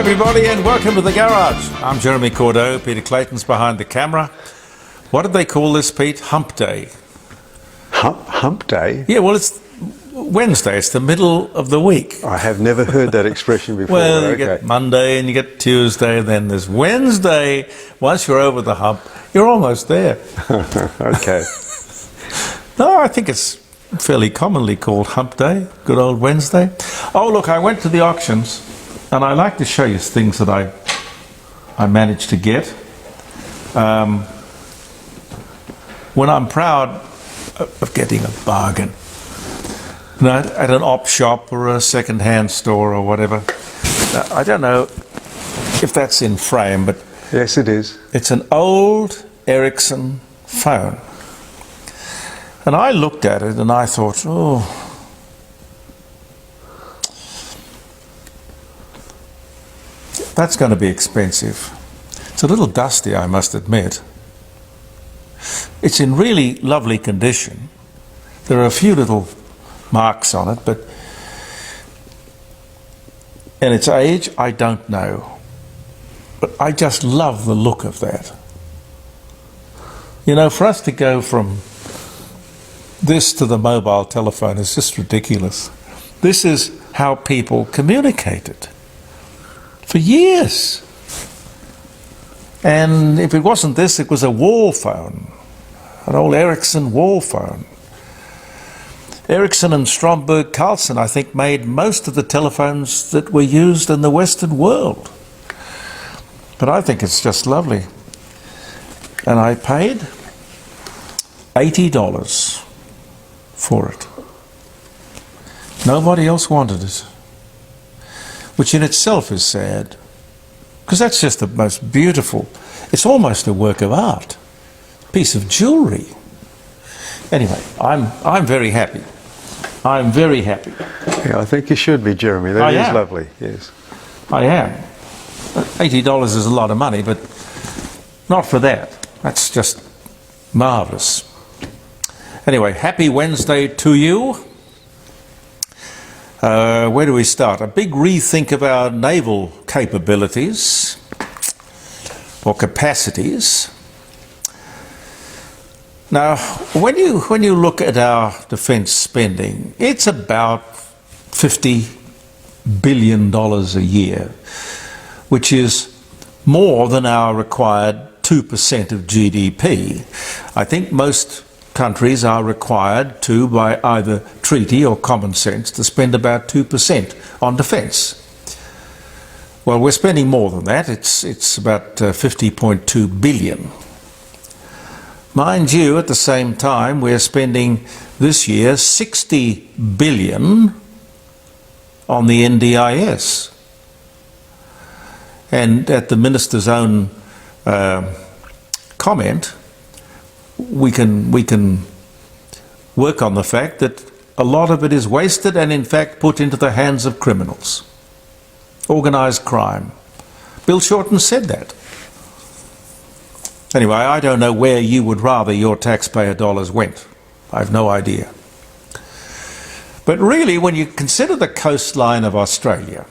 everybody, and welcome to the garage. I'm Jeremy Cordeaux. Peter Clayton's behind the camera. What did they call this, Pete? Hump Day. Hump Day? Yeah, well, it's Wednesday. It's the middle of the week. I have never heard that expression before. Well, you get Monday and you get Tuesday, and then there's Wednesday. Once you're over the hump, you're almost there. Okay. No, I think it's fairly commonly called Hump Day. Good old Wednesday. Oh, look, I went to the auctions, and I like to show you things that I managed to get. When I'm proud of getting a bargain, you know, at an op shop or a second-hand store or whatever. Now, I don't know if that's in frame, but yes, it is. It's an old Ericsson phone. And I looked at it and I thought, oh, that's going to be expensive. It's a little dusty, I must admit. It's in really lovely condition. There are a few little marks on it, but and its age, I don't know. But I just love the look of that. You know, for us to go from this to the mobile telephone is just ridiculous. This is how people communicated for years. And if it wasn't this, it was a wall phone, an old Ericsson wall phone. Ericsson and Stromberg Carlson, I think, made most of the telephones that were used in the Western world. But I think it's just lovely. And I paid $80 for it. Nobody else wanted it, which in itself is sad, because that's just the most beautiful, it's almost a work of art, piece of jewelry. Anyway, I'm very happy. I'm very happy. Yeah, I think you should be, Jeremy. That is lovely, yes. I am. $80 is a lot of money, but not for that. That's just marvellous. Anyway, happy Wednesday to you. Where do we start? A big rethink of our naval capabilities or capacities. Now, when you look at our defence spending, it's about $50 billion a year, which is more than our required 2% of GDP. I think most countries are required to, by either treaty or common sense, to spend about 2% on defence. Well, we're spending more than that. It's about 50.2 billion. Mind you, at the same time, we're spending this year 60 billion on the NDIS. And at the Minister's own comment, we can work on the fact that a lot of it is wasted and in fact put into the hands of criminals. Organised crime. Bill Shorten said that. Anyway, I don't know where you would rather your taxpayer dollars went. I have no idea. But really, when you consider the coastline of Australia,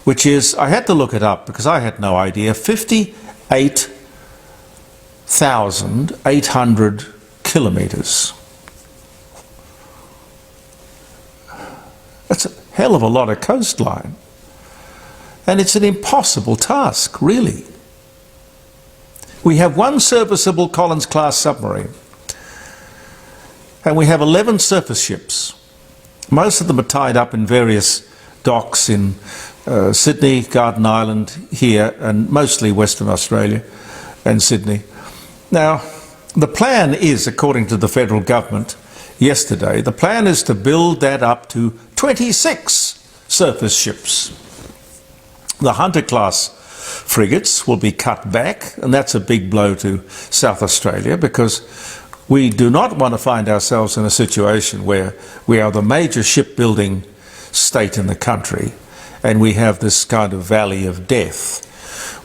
which is, I had to look it up because I had no idea, 58,800 kilometres. That's a hell of a lot of coastline. And it's an impossible task, really. We have one serviceable Collins-class submarine, and we have 11 surface ships. Most of them are tied up in various docks in Sydney, Garden Island, here, and mostly Western Australia and Sydney. Now, the plan is, according to the federal government yesterday, the plan is to build that up to 26 surface ships. The Hunter-class frigates will be cut back, and that's a big blow to South Australia, because we do not want to find ourselves in a situation where we are the major shipbuilding state in the country and we have this kind of valley of death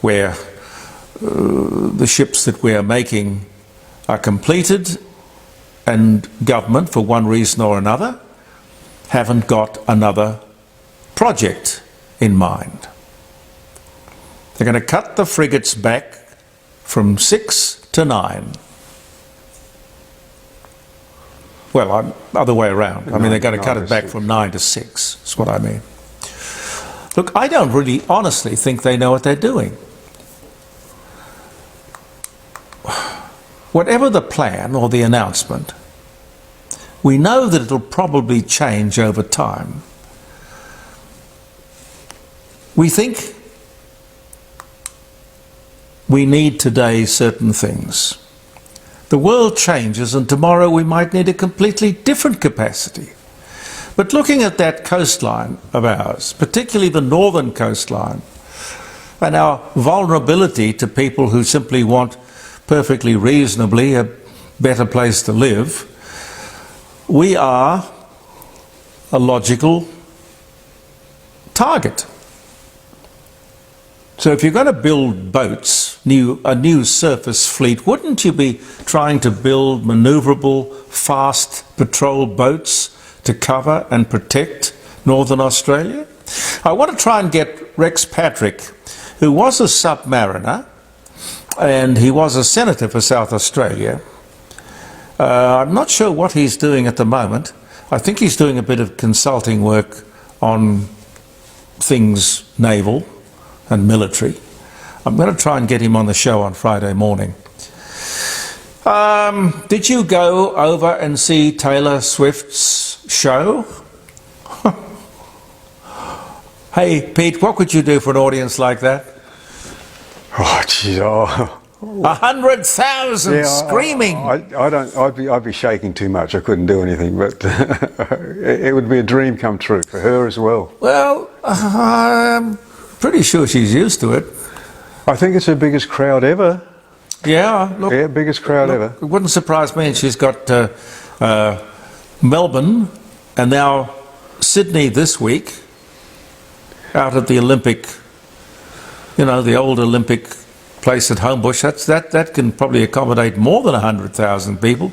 where the ships that we are making are completed and government, for one reason or another, haven't got another project in mind. They're going to cut the frigates back from 6 to 9. Well, other way around. I mean, they're going to cut it back from 9 to 6. That's what I mean. Look, I don't really honestly think they know what they're doing. Whatever the plan or the announcement, we know that it'll probably change over time. We think we need today certain things. The world changes and tomorrow we might need a completely different capacity. But looking at that coastline of ours, particularly the northern coastline, and our vulnerability to people who simply want perfectly reasonably a better place to live, we are a logical target. So if you're going to build boats, a new surface fleet, wouldn't you be trying to build manoeuvrable, fast patrol boats to cover and protect Northern Australia? I want to try and get Rex Patrick, who was a submariner, and he was a senator for South Australia. I'm not sure what he's doing at the moment. I think he's doing a bit of consulting work on things naval and military. I'm going to try and get him on the show on Friday morning. Did you go over and see Taylor Swift's show? Hey, Pete, what would you do for an audience like that? Oh, geez, 100,000 screaming. I'd be shaking too much. I couldn't do anything, but it would be a dream come true for her as well. Well, I'm pretty sure she's used to it. I think it's her biggest crowd ever. Yeah, look. Yeah, biggest crowd ever. It wouldn't surprise me. And she's got Melbourne and now Sydney this week out at the Olympic, the old Olympic place at Homebush. That can probably accommodate more than 100,000 people.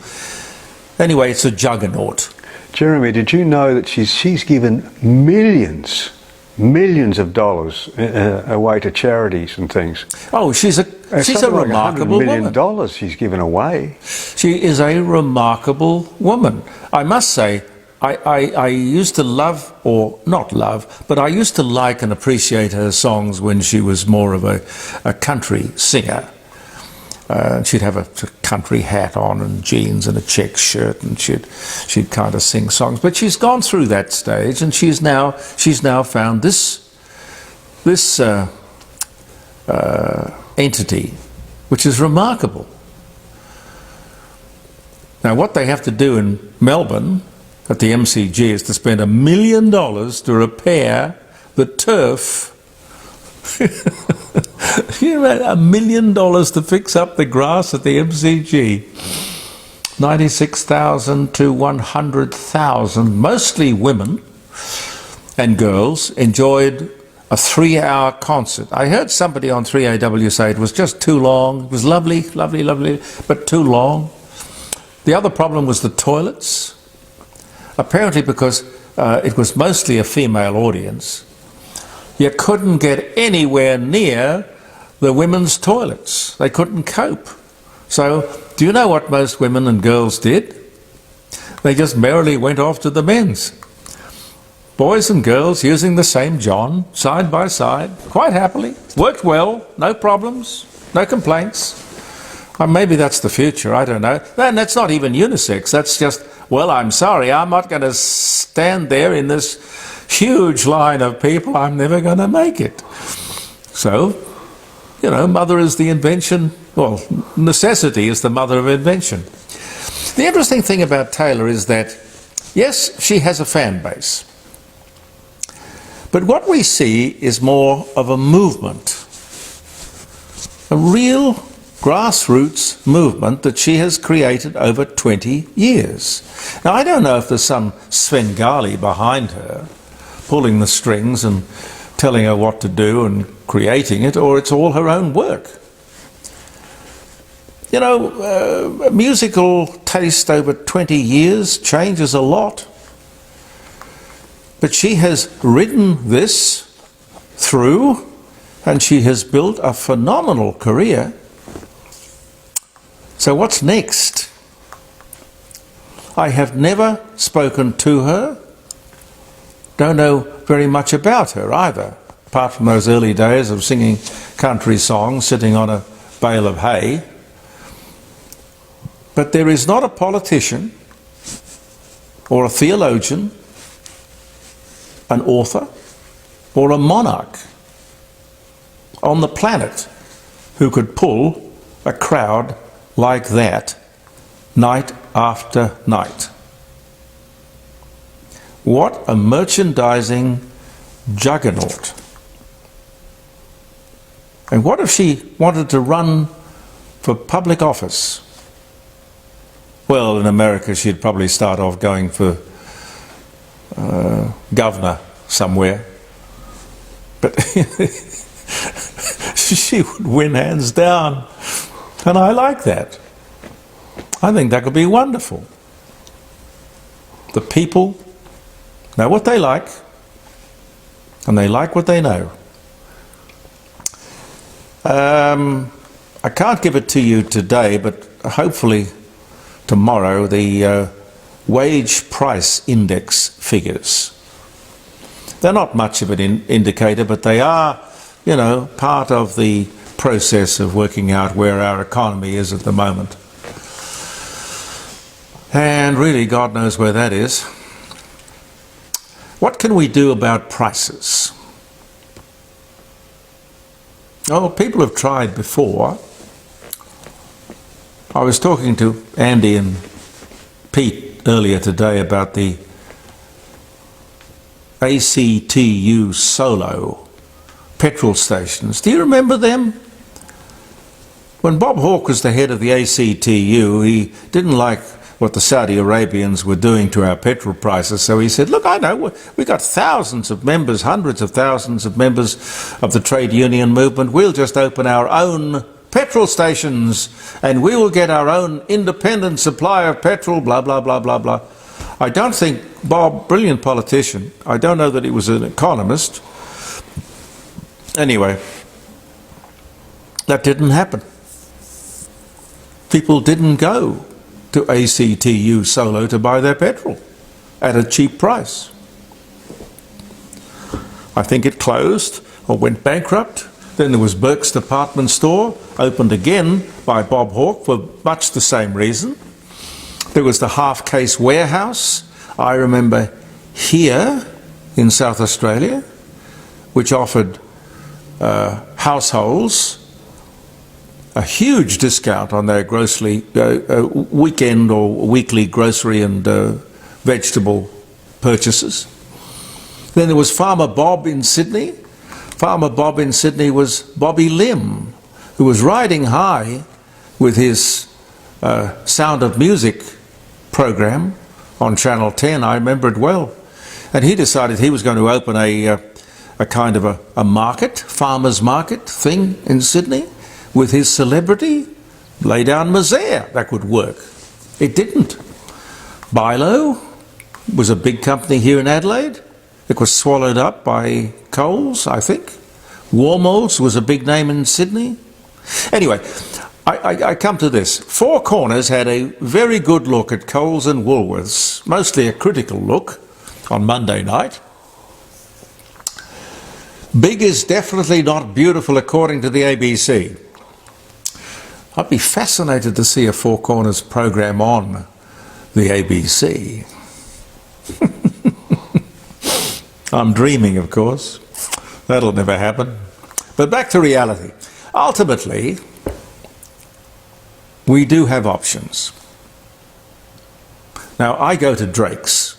Anyway, it's a juggernaut. Jeremy, did you know that she's given millions of dollars away to charities and things? Oh, she's a remarkable woman. $100 million she's given away. She is a remarkable woman. I must say, I used to love, or not love, but I used to like and appreciate her songs when she was more of a country singer. She'd have a country hat on and jeans and a check shirt, and she'd kind of sing songs. But she's gone through that stage, and she's now found this entity, which is remarkable. Now, what they have to do in Melbourne at the MCG is to spend $1 million to repair the turf. You know, $1 million to fix up the grass at the MCG. 96,000 to 100,000, mostly women and girls, enjoyed a 3-hour concert. I heard somebody on 3AW say it was just too long. It was lovely, lovely, lovely, but too long. The other problem was the toilets. Apparently because it was mostly a female audience, you couldn't get anywhere near the women's toilets. They couldn't cope. So, do you know what most women and girls did? They just merrily went off to the men's. Boys and girls using the same john, side by side, quite happily. Worked well, no problems, no complaints. Maybe that's the future, I don't know. And that's not even unisex, that's just, well, I'm sorry, I'm not going to stand there in this huge line of people, I'm never going to make it. So, mother is the invention, well, necessity is the mother of invention. The interesting thing about Taylor is that, yes, she has a fan base. But what we see is more of a movement, a real grassroots movement that she has created over 20 years. Now, I don't know if there's some Svengali behind her, pulling the strings and telling her what to do and creating it, or it's all her own work. Musical taste over 20 years changes a lot. But she has ridden this through and she has built a phenomenal career. So what's next? I have never spoken to her, don't know very much about her either, apart from those early days of singing country songs, sitting on a bale of hay. But there is not a politician or a theologian, an author or a monarch on the planet who could pull a crowd like that night after night. What a merchandising juggernaut. And what if she wanted to run for public office? Well, in America she'd probably start off going for governor somewhere. But she would win hands down. And I like that. I think that could be wonderful. The people know what they like, and they like what they know. I can't give it to you today, but hopefully tomorrow, the wage price index figures. They're not much of an indicator, but they are, you know, part of the process of working out where our economy is at the moment. And really, God knows where that is. What can we do about prices? Oh, people have tried before. I was talking to Andy and Pete earlier today about the ACTU solo petrol stations. Do you remember them? When Bob Hawke was the head of the ACTU, he didn't like what the Saudi Arabians were doing to our petrol prices, so he said, look, I know, we've got thousands of members, hundreds of thousands of members of the trade union movement. We'll just open our own petrol stations and we will get our own independent supply of petrol, blah, blah, blah, blah, blah. I don't think Bob, brilliant politician, I don't know that he was an economist. Anyway, that didn't happen. People didn't go to ACTU solo to buy their petrol at a cheap price. I think it closed or went bankrupt. Then there was Burke's department store, opened again by Bob Hawke for much the same reason. There was the half-case warehouse, I remember here in South Australia, which offered households a huge discount on their grocery, weekend or weekly grocery and vegetable purchases. Then there was Farmer Bob in Sydney. Farmer Bob in Sydney was Bobby Lim, who was riding high with his Sound of Music program on Channel 10. I remember it well. And he decided he was going to open a kind of a market, farmer's market thing in Sydney with his celebrity. Lay down misère, that would work. It didn't. Bilo was a big company here in Adelaide. It was swallowed up by Coles, I think. Warmolds was a big name in Sydney. Anyway, I come to this. Four Corners had a very good look at Coles and Woolworths, mostly a critical look, on Monday night. Big is definitely not beautiful according to the ABC. I'd be fascinated to see a Four Corners program on the ABC. I'm dreaming, of course. That'll never happen. But back to reality. Ultimately, we do have options. Now, I go to Drakes.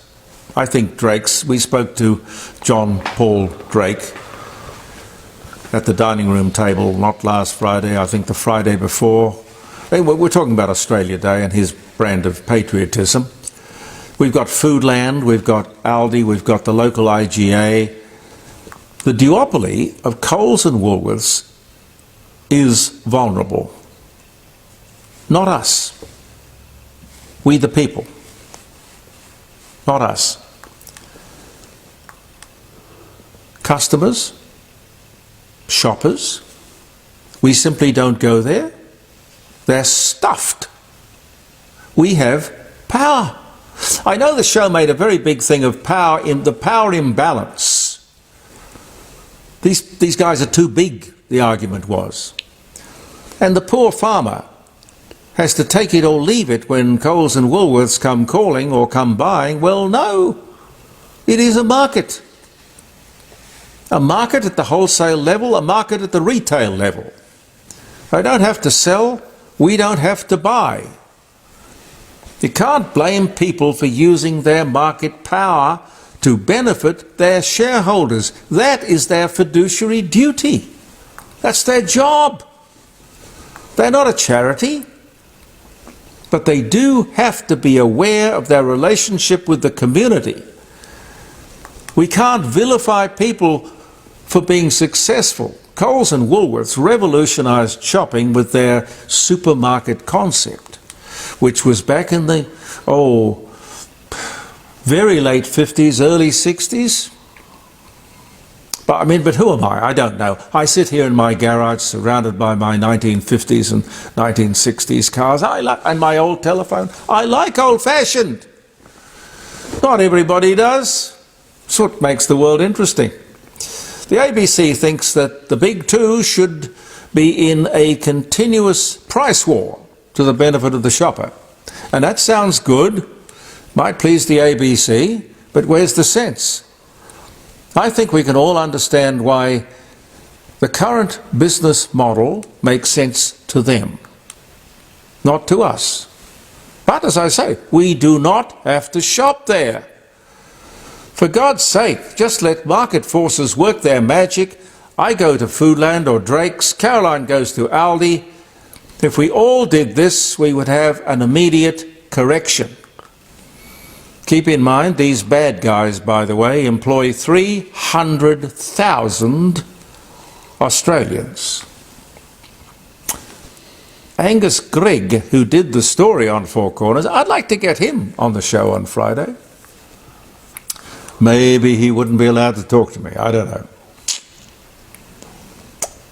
I think Drakes, we spoke to John Paul Drake at the dining room table, not last Friday, I think the Friday before. We're talking about Australia Day and his brand of patriotism. We've got Foodland, we've got Aldi, we've got the local IGA. The duopoly of Coles and Woolworths is vulnerable. Not us. We the people. Not us. Customers shoppers. We simply don't go there. They're stuffed. We have power. I know the show made a very big thing of power, in the power imbalance. These guys are too big, the argument was. And the poor farmer has to take it or leave it when Coles and Woolworths come calling or come buying. Well, no, it is a market. A market at the wholesale level, a market at the retail level. They don't have to sell, we don't have to buy. You can't blame people for using their market power to benefit their shareholders. That is their fiduciary duty. That's their job. They're not a charity, but they do have to be aware of their relationship with the community. We can't vilify people for being successful. Coles and Woolworths revolutionised shopping with their supermarket concept, which was back in the, very late 50s, early 60s. But who am I? I don't know. I sit here in my garage surrounded by my 1950s and 1960s cars and my old telephone. I like old-fashioned. Not everybody does. That's what makes the world interesting. The ABC thinks that the big two should be in a continuous price war to the benefit of the shopper. And that sounds good, might please the ABC, but where's the sense? I think we can all understand why the current business model makes sense to them, not to us. But as I say, we do not have to shop there. For God's sake, just let market forces work their magic. I go to Foodland or Drakes, Caroline goes to Aldi. If we all did this, we would have an immediate correction. Keep in mind, these bad guys, by the way, employ 300,000 Australians. Angus Gregg, who did the story on Four Corners, I'd like to get him on the show on Friday. Maybe he wouldn't be allowed to talk to me, I don't know.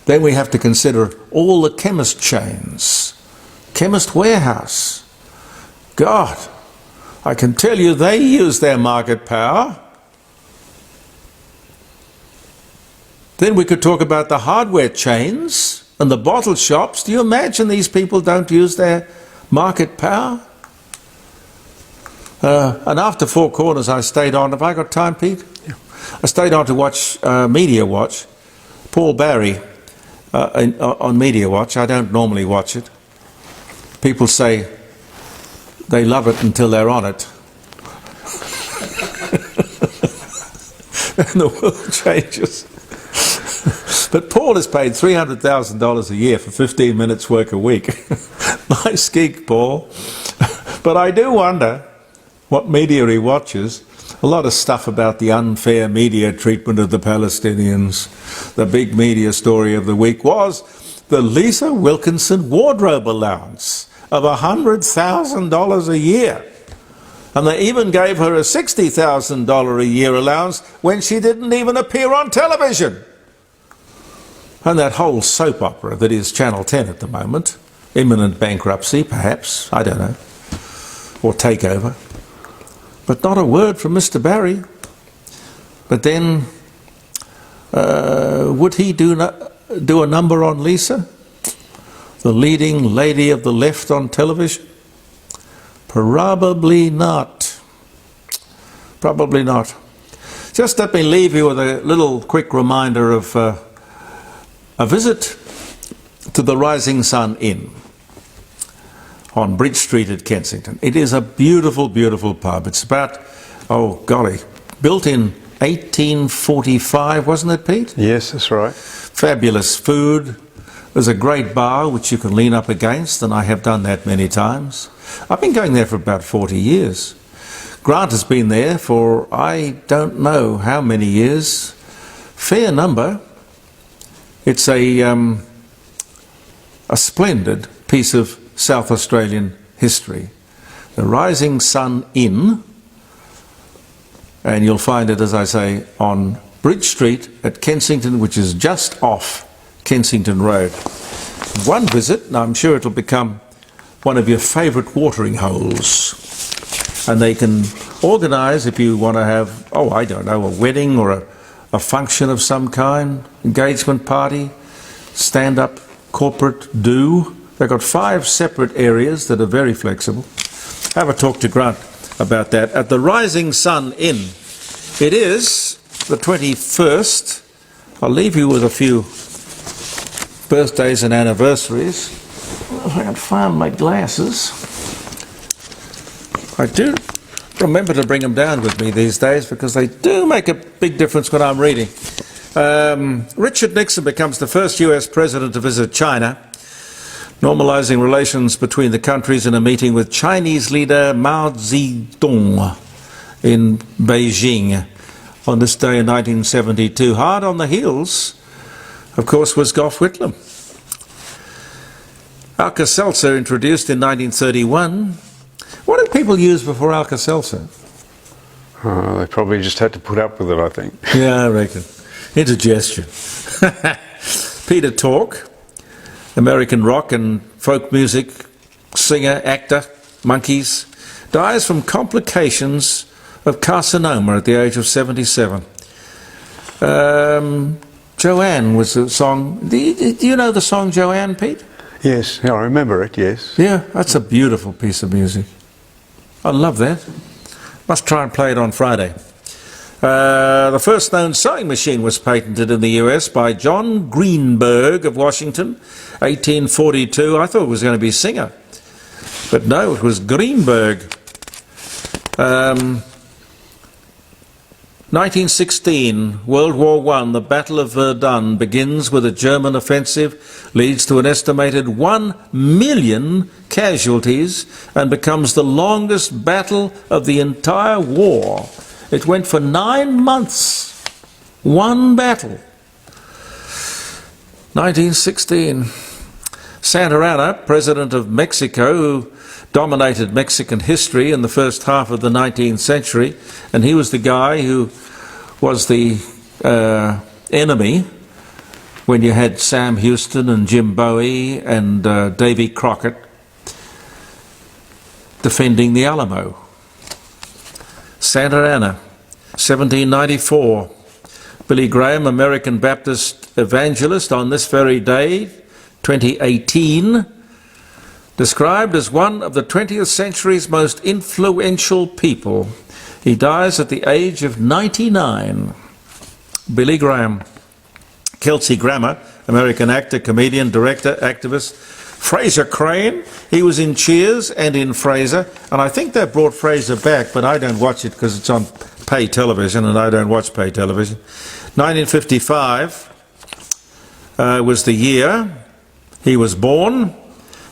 Then we have to consider all the chemist chains, Chemist Warehouse. God, I can tell you they use their market power. Then we could talk about the hardware chains and the bottle shops. Do you imagine these people don't use their market power? And after Four Corners I stayed on, have I got time, Pete? Yeah. I stayed on to watch Media Watch, Paul Barry on Media Watch. I don't normally watch it. People say they love it until they're on it. And the world changes. But Paul is paid $300,000 a year for 15 minutes work a week. Nice gig, Paul. But I do wonder what media he watches. A lot of stuff about the unfair media treatment of the Palestinians. The big media story of the week was the Lisa Wilkinson wardrobe allowance of $100,000 a year. And they even gave her a $60,000 a year allowance when she didn't even appear on television. And that whole soap opera that is Channel 10 at the moment, imminent bankruptcy perhaps, I don't know, or takeover. But not a word from Mr. Barry. But then, would he do a number on Lisa, the leading lady of the left on television? Probably not. Probably not. Just let me leave you with a little quick reminder of a visit to the Rising Sun Inn on Bridge Street at Kensington. It is a beautiful, beautiful pub. It's about, built in 1845, wasn't it, Pete? Yes, that's right. Fabulous food. There's a great bar which you can lean up against, and I have done that many times. I've been going there for about 40 years. Grant has been there for I don't know how many years. Fair number. It's a splendid piece of South Australian history. The Rising Sun Inn, and you'll find it, as I say, on Bridge Street at Kensington, which is just off Kensington Road. One visit, and I'm sure it'll become one of your favourite watering holes. And they can organise, if you want to have, I don't know, a wedding or a function of some kind, engagement party, stand-up, corporate do. They've got 5 separate areas that are very flexible. Have a talk to Grant about that at the Rising Sun Inn. It is the 21st. I'll leave you with a few birthdays and anniversaries. If I can find my glasses. I do remember to bring them down with me these days because they do make a big difference when I'm reading. Richard Nixon becomes the first US president to visit China, normalizing relations between the countries in a meeting with Chinese leader Mao Zedong in Beijing on this day in 1972. Hard on the heels, of course, was Gough Whitlam. Alka-Seltzer introduced in 1931. What did people use before Alka-Seltzer? They probably just had to put up with it, I think. Yeah, I reckon. Indigestion. Peter Tork, American rock and folk music singer, actor, Monkees, dies from complications of carcinoma at the age of 77. Joanne was the song. Do you know the song Joanne, Pete? Yes, I remember it, yes. Yeah, that's a beautiful piece of music. I love that. Must try and play it on Friday. The first known sewing machine was patented in the US by John Greenberg of Washington, 1842. I thought it was going to be Singer, but no, it was Greenberg. 1916, World War I, the Battle of Verdun begins with a German offensive, leads to an estimated 1 million casualties, and becomes the longest battle of the entire war. It went for 9 months. One battle. 1916. Santa Anna, president of Mexico, who dominated Mexican history in the first half of the 19th century, and he was the guy who was the enemy when you had Sam Houston and Jim Bowie and Davy Crockett defending the Alamo. Santa Anna, 1794. Billy Graham, American Baptist evangelist, on this very day, 2018, described as one of the 20th century's most influential people. He dies at the age of 99. Billy Graham. Kelsey Grammer, American actor, comedian, director, activist. Fraser Crane, he was in Cheers and in Frasier, and I think they brought Frasier back, but I don't watch it because it's on pay television, and I don't watch pay television. 1955 was the year he was born.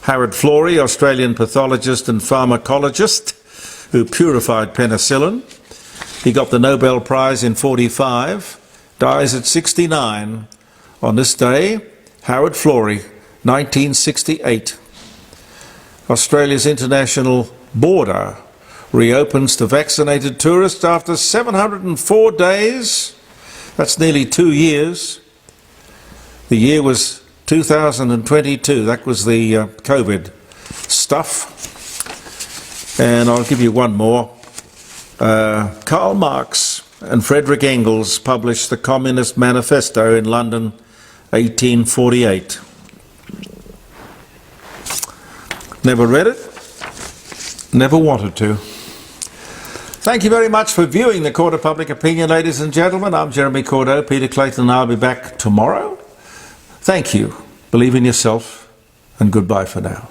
Howard Florey, Australian pathologist and pharmacologist who purified penicillin. He got the Nobel Prize in 45, dies at 69. On this day, Howard Florey, 1968. Australia's international border reopens to vaccinated tourists after 704 days. That's nearly 2 years. The year was 2022. That was the COVID stuff. And I'll give you one more. Karl Marx and Frederick Engels published the Communist Manifesto in London, 1848. Never read it, never wanted to. Thank you very much for viewing the Court of Public Opinion, ladies and gentlemen. I'm Jeremy Cordeaux. Peter Clayton and I'll be back tomorrow. Thank you. Believe in yourself, and goodbye for now.